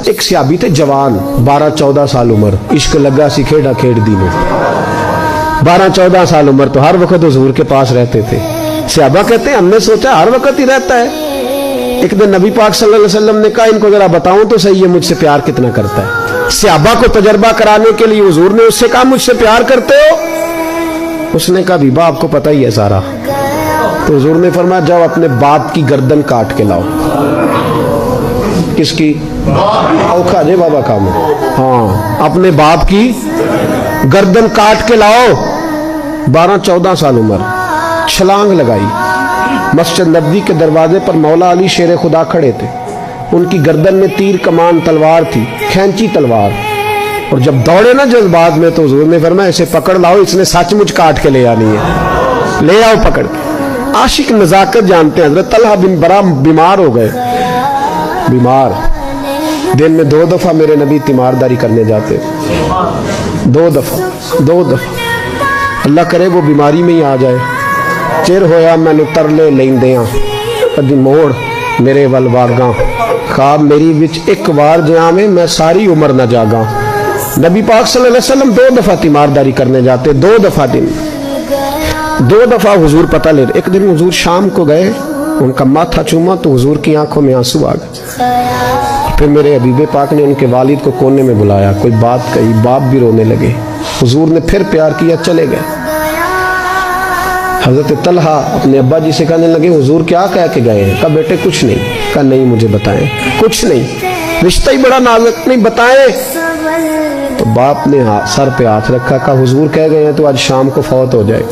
ایک صحابی تھے جوان 12-14 سال عمر, عشق لگا سی کھیڑا کھیڑ دی میں. 12-14 سال عمر تو ہر وقت حضور کے پاس رہتے تھے. صحابہ کہتے ہیں ہم نے سوچا ہر وقت ہی رہتا ہے. ایک دن نبی پاک صلی اللہ علیہ وسلم نے کہا ان کو ذرا بتاؤں تو صحیح ہے مجھ سے پیار کتنا کرتا ہے. صحابہ کو تجربہ کرانے کے لیے حضور نے اس سے کہا مجھ سے پیار کرتے ہو؟ اس نے کہا بیبا آپ کو پتہ ہی ہے سارا. تو حضور نے فرمایا جاؤ اپنے باپ کی گردن کاٹ کے لاؤ. کس کی؟ اوکھا جے بابا کام ہے. ہاں اپنے باپ کی گردن کاٹ کے لاؤ. 12-14 سال عمر, چھلانگ لگائی. مسجد نبوی کے دروازے پر مولا علی شیر خدا کھڑے تھے. ان کی گردن میں تیر کمان تلوار تھی, کھینچی تلوار. اور جب دوڑے نا جذبات میں تو حضور نے فرمایا اسے پکڑ لاؤ, اس نے سچ مچ کاٹ کے لے آنی ہے. لے آؤ پکڑ کے. عاشق نزاکت جانتے ہیں. حضرت طلحہ بن برا بیمار ہو گئے. بیمار, دن میں 2 دفعہ میرے نبی تیمارداری کرنے جاتے. 2 دفعہ. اللہ کرے وہ بیماری میں ہی آ جائے. چر ہویا میں نے ترلے لیندیاں کدی موڑ میرے ول واگاں, خواب میری وچ ایک بار جہاں میں ساری عمر نہ جاگاں. نبی پاک صلی اللہ علیہ وسلم 2 دفعہ تیمارداری کرنے جاتے. 2 دفعہ دن, 2 دفعہ حضور پتہ لے. ایک دن حضور شام کو گئے, ان کا ماتھا چوما تو حضور کی آنکھوں میں آنسو آ گئے. پھر میرے حبیب پاک نے ان کے والد کو کونے میں بلایا, کوئی بات کہی, باپ بھی رونے لگے. حضور نے پھر پیار کیا, چلے گئے. حضرت طلحہ اپنے ابا جی سے کہنے لگے حضور کیا کہہ کے گئے ہیں؟ کہا بیٹے کچھ نہیں. کہا نہیں مجھے بتائیں. کچھ نہیں, رشتہ ہی بڑا نازک, نہیں بتائیں. تو باپ نے سر پہ ہاتھ رکھا, کہا حضور کہہ گئے ہیں تو آج شام کو فوت ہو جائے.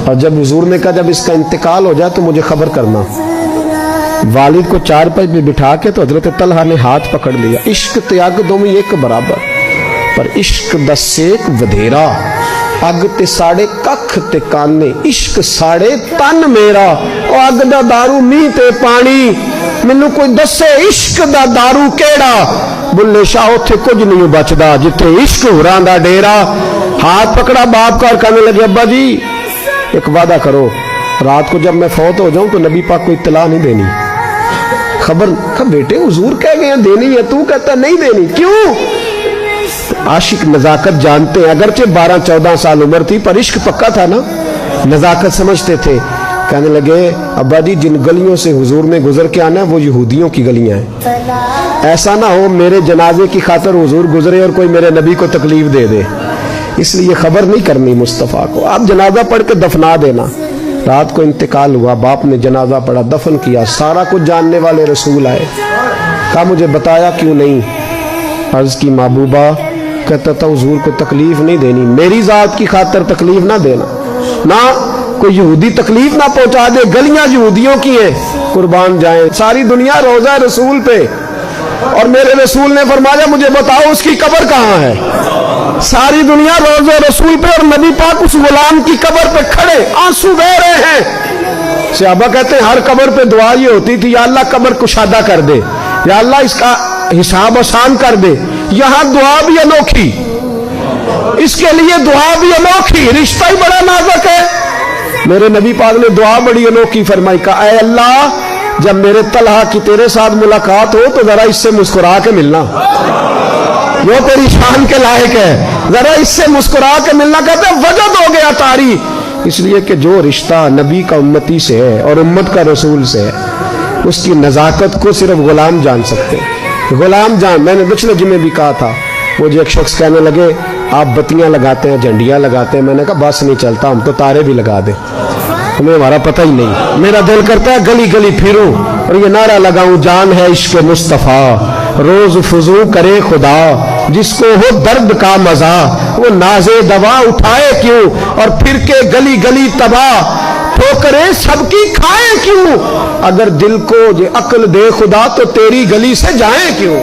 اور جب حضور نے کہا جب اس کا انتقال ہو جائے تو مجھے خبر کرنا. والد کو چارپائی پہ بٹھا کے تو حضرت طلحہ نے ہاتھ پکڑ لیا. عشق تیاگ دو میں ایک برابر, پر عشق دا سیک ودھیرا. اگ تے ساڑے ککھ تے کانے, عشق ساڑے تن میرا. او اگ دا دارو می تے پانی, مینوں کوئی دسے عشق دا دارو کیڑا. بلے شاہ اتھے کچھ نہیں بچدا جتھے عشق ہوراں دا ڈیرا. ہاتھ پکڑا باپ کا اور کہنے لگے ابا جی ایک وعدہ کرو, رات کو جب میں فوت ہو جاؤں تو نبی پاک کو اطلاع نہیں دینی. خبر کہ بیٹے حضور کہہ گئے ہیں دینی ہے, تو کہتا نہیں دینی, کیوں؟ عاشق نزاکت جانتے ہیں. اگرچہ 12-14 سال عمر تھی پر عشق پکا تھا نا, نزاکت سمجھتے تھے. کہنے لگے ابا جی جن گلیوں سے حضور نے گزر کے آنا ہے وہ یہودیوں کی گلیاں ہیں. ایسا نہ ہو میرے جنازے کی خاطر حضور گزرے اور کوئی میرے نبی کو تکلیف دے دے, اس لیے خبر نہیں کرنی مصطفیٰ کو. آپ جنازہ پڑھ کے دفنا دینا. رات کو انتقال ہوا, باپ نے جنازہ پڑھا, دفن کیا. سارا کچھ جاننے والے رسول آئے. کہا مجھے بتایا کیوں نہیں؟ عرض کی محبوبہ, کہتا تھا حضور کو تکلیف نہیں دینی, میری ذات کی خاطر تکلیف نہ دینا, نہ کوئی یہودی تکلیف نہ پہنچا دے. گلیاں یہودیوں کی ہیں, قربان جائیں. ساری دنیا روزہ رسول پہ, اور میرے رسول نے فرمایا مجھے بتاؤ اس کی قبر کہاں ہے. ساری دنیا روزہ رسول پہ, اور نبی پاک اس غلام کی قبر پہ کھڑے آنسو بہہ رہے ہیں. صحابہ کہتے ہیں ہر قبر پہ دعا یہ ہوتی تھی یا اللہ قبر کشادہ کر دے, یا اللہ اس کا حساب آسان کر دے. یہاں دعا بھی انوکھی, اس کے لیے دعا بھی انوکھی, رشتہ ہی بڑا نازک ہے. میرے نبی پاک نے دعا بڑی انوکھی فرمائی. کہا اے اللہ جب میرے طلحہ کی تیرے ساتھ ملاقات ہو تو ذرا اس سے مسکرا کے ملنا, وہ تیری شان کے لائق ہے, ذرا اس سے مسکرا کے ملنا. کہتے وجد ہو گیا تاری, اس لیے کہ جو رشتہ نبی کا امتی سے ہے اور امت کا رسول سے ہے اس کی نزاکت کو صرف غلام جان سکتے. غلام جان. میں نے پچھلے جمعے بھی کہا تھا, مجھے ایک شخص کہنے لگے آپ بتیاں لگاتے ہیں, جھنڈیاں لگاتے ہیں. میں نے کہا بس نہیں چلتا, ہم تو تارے بھی لگا دیں, ہمیں ہمارا پتہ ہی نہیں. میرا دل کرتا ہے گلی گلی پھروں اور یہ نعرہ لگاؤں جان ہے عشق مصطفیٰ, روز فضو کرے خدا, جس کو ہو درد کا مزہ وہ نازے دوا اٹھائے کیوں, اور پھر کے گلی گلی تباہ ٹھوکریں سب کی کھائیں کیوں. اگر دل کو یہ عقل دے خدا تو تیری گلی سے جائیں کیوں.